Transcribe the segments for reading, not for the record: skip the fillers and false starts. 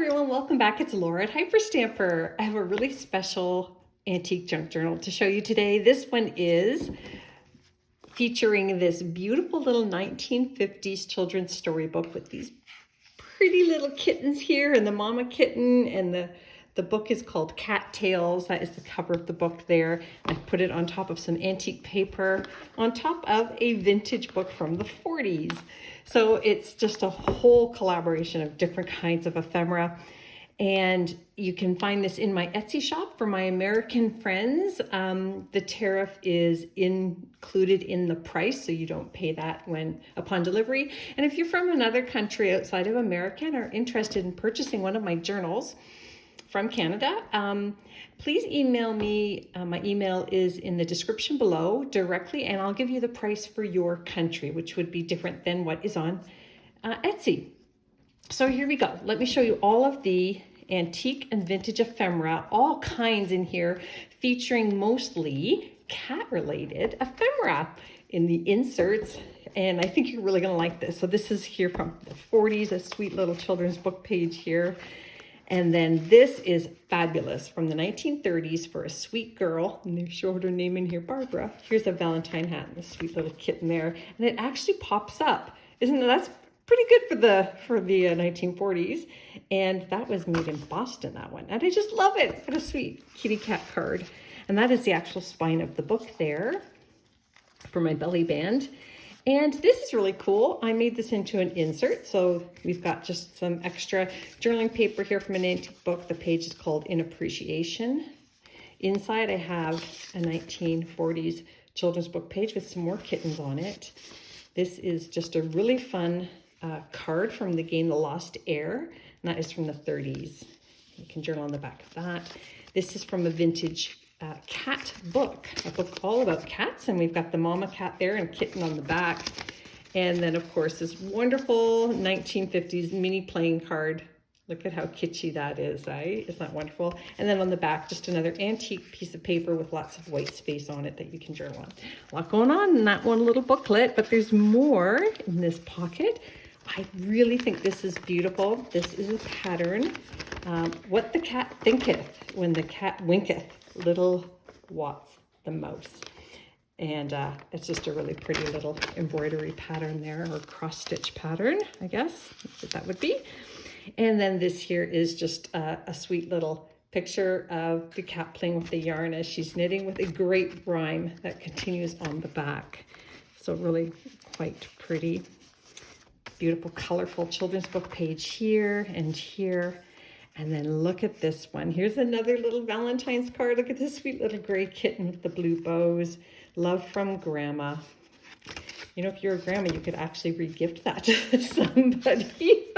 everyone, welcome back. It's Laura at Hyperstamper. I have a really special antique junk journal to show you today. This one is featuring this beautiful little 1950s children's storybook with these pretty little kittens here and the mama kitten, and the book is called Cat Tales. That is the cover of the book there. I put it on top of some antique paper on top of a vintage book from the 40s. So it's just a whole collaboration of different kinds of ephemera. And you can find this in my Etsy shop for my American friends. The tariff is included in the price, so you don't pay that upon delivery. And if you're from another country outside of America and are interested in purchasing one of my journals from Canada, please email me. My email is in the description below directly, and I'll give you the price for your country, which would be different than what is on Etsy. So here we go. Let me show you all of the antique and vintage ephemera, all kinds in here, featuring mostly cat-related ephemera in the inserts. And I think you're really going to like this. So this is here from the 40s, a sweet little children's book page here. And then this is fabulous from the 1930s for a sweet girl. And they showed her name in here, Barbara. Here's a Valentine hat and a sweet little kitten there. And it actually pops up. That's pretty good for the 1940s. And that was made in Boston, that one. And I just love it. What a sweet kitty cat card. And that is the actual spine of the book there for my belly band. And this is really cool. I made this into an insert. So we've got just some extra journaling paper here from an antique book. The page is called In Appreciation. Inside I have a 1940s children's book page with some more kittens on it. This is just a really fun card from the game The Lost Heir, and that is from the 30s. You can journal on the back of that. This is from a vintage cat book, a book all about cats, and we've got the mama cat there and kitten on the back. And then of course this wonderful 1950s mini playing card. Look at how kitschy that is, right? Isn't that wonderful? And then on the back, just another antique piece of paper with lots of white space on it that you can journal on. A lot going on in that one little booklet, but there's more in this pocket. I really think this is beautiful. This is a pattern. What the cat thinketh when the cat winketh, little Watts the mouse. And it's just a really pretty little embroidery pattern there, or cross stitch pattern, I guess that would be. And then this here is just a sweet little picture of the cat playing with the yarn as she's knitting, with a great rhyme that continues on the back. So really quite pretty. Beautiful, colorful children's book page here and here. And then look at this one. Here's another little Valentine's card. Look at this sweet little gray kitten with the blue bows. Love from Grandma. You know, if you're a grandma, you could actually re-gift that to somebody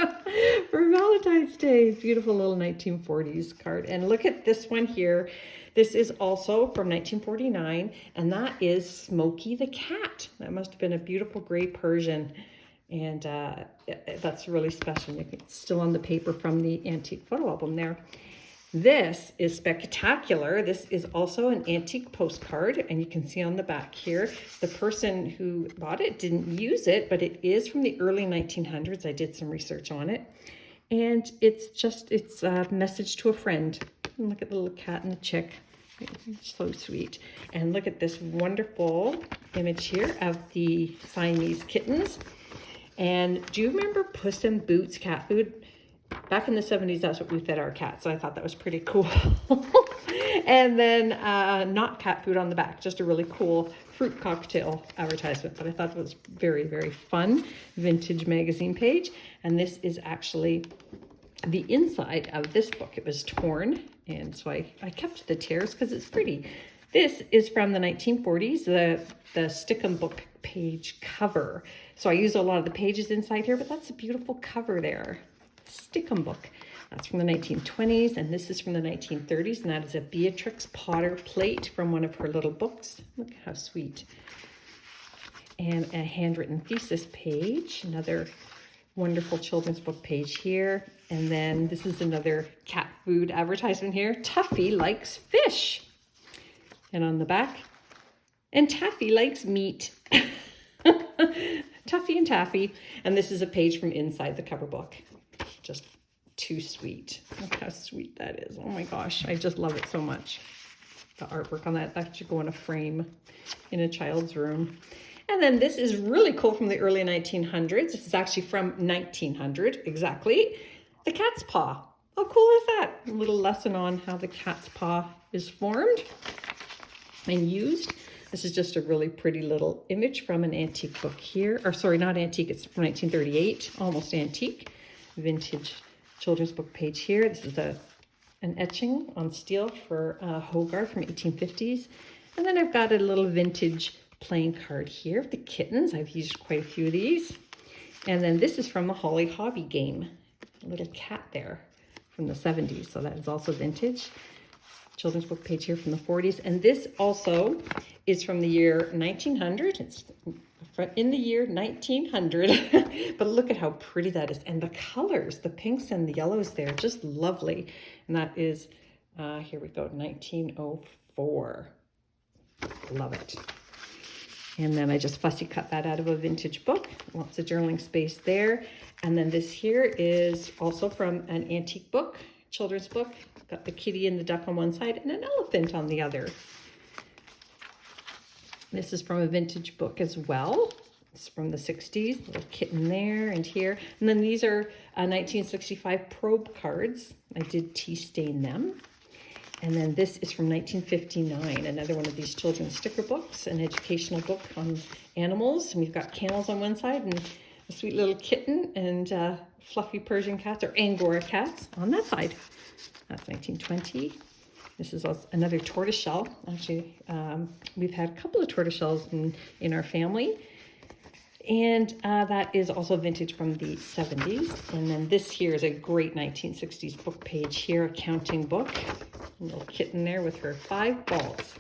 for Valentine's Day. Beautiful little 1940s card. And look at this one here. This is also from 1949, and that is Smokey the cat. That must have been a beautiful gray Persian. And that's really special. It's still on the paper from the antique photo album there. This is spectacular. This is also an antique postcard, and you can see on the back here, the person who bought it didn't use it, but it is from the early 1900s. I did some research on it. And it's a message to a friend. And look at the little cat and the chick. So sweet. And look at this wonderful image here of the Siamese kittens. And do you remember Puss in Boots cat food? Back in the 70s, that's what we fed our cats. So I thought that was pretty cool. And then not cat food on the back, just a really cool fruit cocktail advertisement. But I thought it was very, very fun. Vintage magazine page. And this is actually the inside of this book. It was torn. And so I kept the tears because it's pretty. This is from the 1940s, the Stickum book page cover. So I use a lot of the pages inside here, but that's a beautiful cover there. Stickum book. That's from the 1920s, and this is from the 1930s, and that is a Beatrix Potter plate from one of her little books. Look how sweet. And a handwritten thesis page, another wonderful children's book page here. And then this is another cat food advertisement here. Tuffy likes fish. And on the back, and Taffy likes meat. Tuffy and Taffy. And this is a page from inside the cover book. Just too sweet. Look how sweet that is. Oh my gosh, I just love it so much. The artwork on that should go in a frame in a child's room. And then this is really cool from the early 1900s. This is actually from 1900, exactly. The cat's paw. How cool is that? A little lesson on how the cat's paw is formed and used. This is just a really pretty little image from an antique book here. Or sorry, not antique, it's from 1938, almost antique. Vintage children's book page here. This is an etching on steel for Hogarth from 1850s. And then I've got a little vintage playing card here of the kittens. I've used quite a few of these. And then this is from the Holly Hobby game. A little cat there from the 70s. So that is also vintage. Children's book page here from the 40s. And this also is from the year 1900. It's in the year 1900. But look at how pretty that is. And the colors, the pinks and the yellows there, just lovely. And that is, here we go, 1904. Love it. And then I just fussy cut that out of a vintage book. Lots of journaling space there. And then this here is also from an antique book, children's book. Got the kitty and the duck on one side and an elephant on the other. This is from a vintage book as well. It's from the 60s, little kitten there and here. And then these are 1965 probe cards. I did tea stain them. And then this is from 1959, another one of these children's sticker books, an educational book on animals. And we've got camels on one side and a sweet little kitten and fluffy Persian cats or Angora cats on that side. That's 1920. This is also another tortoiseshell. Actually, we've had a couple of tortoiseshells in our family. And that is also vintage from the 70s. And then this here is a great 1960s book page here, a counting book. A little kitten there with her 5 balls.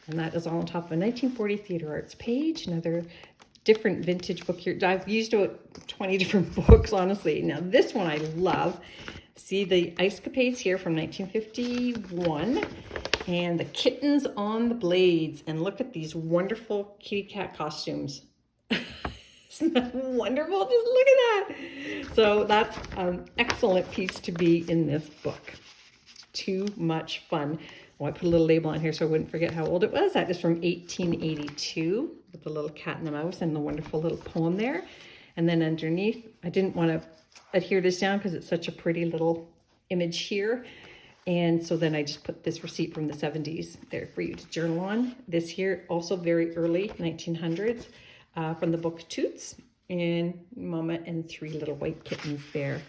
And that is all on top of a 1940 theater arts page. Another different vintage book here. I've used about 20 different books, honestly. Now this one I love. See the Ice Capades here from 1951. And the kittens on the blades. And look at these wonderful kitty cat costumes. Isn't that wonderful? Just look at that. So that's an excellent piece to be in this book. Too much fun. Oh, I put a little label on here so I wouldn't forget how old it was. That is from 1882 with the little cat and the mouse and the wonderful little poem there. And then underneath, I didn't want to adhere this down because it's such a pretty little image here. And so then I just put this receipt from the 70s there for you to journal on. This here, also very early 1900s. From the book Toots, and Mama and 3 little white kittens there.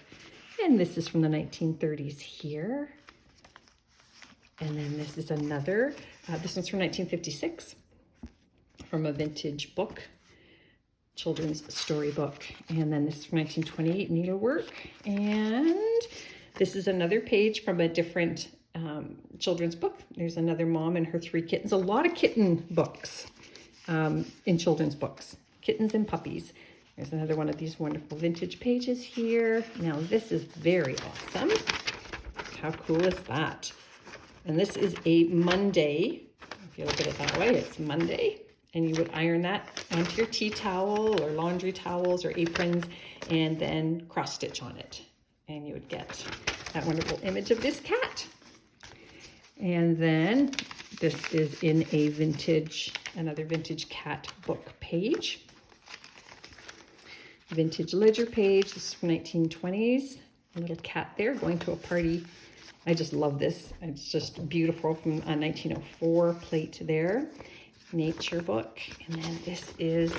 And this is from the 1930s here. And then this is another, this one's from 1956, from a vintage book, children's storybook. And then this is from 1928, needlework. And this is another page from a different children's book. There's another mom and her 3 kittens. A lot of kitten books. In children's books, kittens and puppies. There's another one of these wonderful vintage pages here. Now this is very awesome. How cool is that? And this is a Monday. If you look at it that way, it's Monday. And you would iron that onto your tea towel or laundry towels or aprons and then cross stitch on it. And you would get that wonderful image of this cat. And then this is in a vintage, another vintage cat book page. Vintage ledger page, this is from 1920s. A little cat there going to a party. I just love this. It's just beautiful from a 1904 plate there. Nature book. And then this is,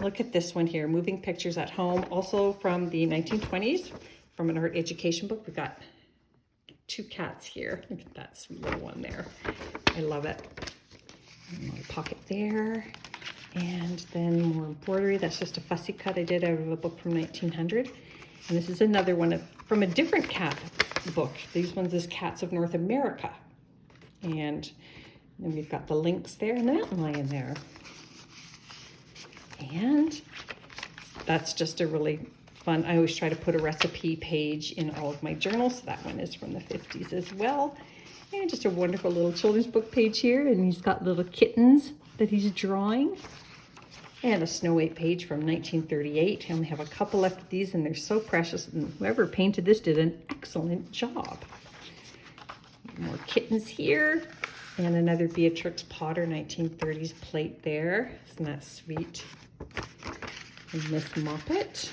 look at this one here, Moving Pictures at Home. Also from the 1920s, from an art education book. We've got 2 cats here. Look at that sweet little one there. I love it. And a little pocket there. And then more embroidery. That's just a fussy cut I did out of a book from 1900. And this is another one from a different cat book. These ones is Cats of North America. And then we've got the lynx there and the mountain lion there. And that's just a really fun. I always try to put a recipe page in all of my journals. So that one is from the 50s as well. And just a wonderful little children's book page here. And he's got little kittens that he's drawing. And a Snow White page from 1938. I only have a couple left of these and they're so precious, and whoever painted this did an excellent job. More kittens here, and another Beatrix Potter 1930s plate there. Isn't that sweet? And Miss Moppet,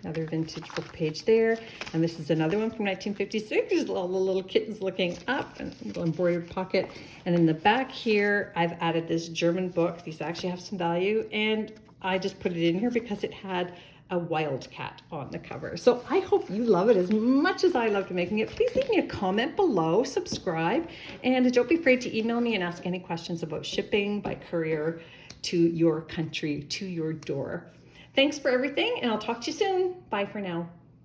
another vintage book page there. And this is another one from 1956. There's all the little kittens looking up, and a little embroidered pocket. And in the back here, I've added this German book. These actually have some value, and I just put it in here because it had a wildcat on the cover. So I hope you love it as much as I loved making it. Please leave me a comment below, subscribe, and don't be afraid to email me and ask any questions about shipping by courier to your country, to your door. Thanks for everything, and I'll talk to you soon. Bye for now.